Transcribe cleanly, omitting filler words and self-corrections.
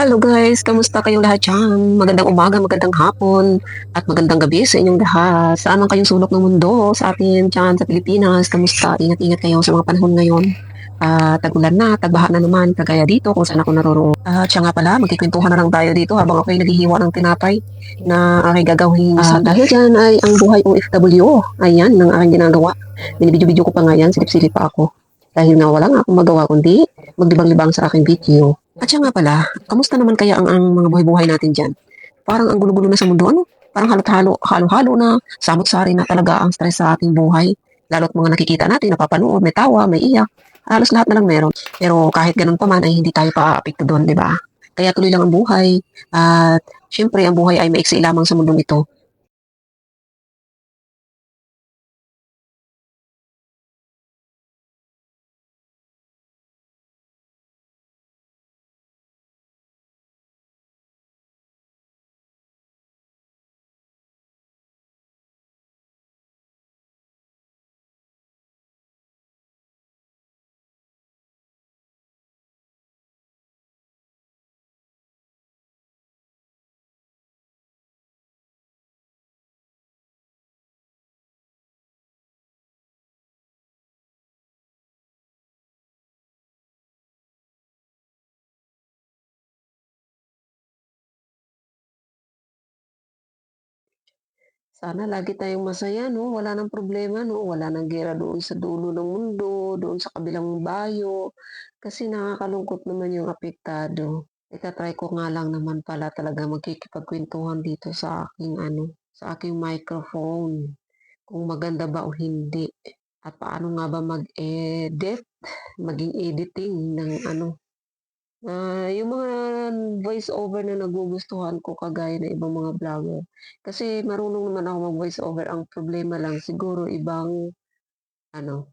Hello guys, kamusta kayong lahat diyan? Magandang umaga, magandang hapon, at magandang gabi sa inyong lahat. Saan man kayong sulok ng mundo sa atin diyan sa Pilipinas, kamusta? Ingat-ingat kayo sa mga panahon ngayon. Tag-ulan na, tagbaha na naman, kagaya dito kung saan ako naroroon. Siya nga pala, magkikwentuhan na lang tayo dito habang ako'y naghihiwa ng tinapay na aking gagawin dahil dyan ay ang buhay OFW. Ayan, ng aking ginagawa. Binibidyo-bidyo ko pa nga yan, silip-silip pa ako. Dahil nga wala nga akong magawa kundi maglibang-libang sa aking video. At siya nga pala, kamusta naman kaya ang mga buhay-buhay natin dyan? Parang ang gulo-gulo na sa mundo, ano? Parang halo-halo na, samot-sari na talaga ang stress sa ating buhay. Lalo't mga nakikita natin, napapanood, may tawa, may iyak. Halos lahat na lang meron. Pero kahit ganun pa man ay hindi tayo pa-apekto doon, di ba? Kaya tuloy lang ang buhay. At syempre, ang buhay ay maiksi lamang sa mundong ito. Sana lagi tayong masaya 'no, wala ng problema 'no, wala ng giyera doon sa dulo ng mundo, doon sa kabilang bayo, kasi nakakalungkot naman yung apektado. Ita-try ko nga lang naman pala talaga magkikipagkuwentuhan dito sa aking ano, sa aking microphone, kung maganda ba o hindi, at paano nga ba mag-edit, maging editing ng ano, yung mga voice over na nagugustuhan ko kagaya ng ibang mga vlogger. Kasi marunong naman ako mag-voice over, ang problema lang siguro ibang ano,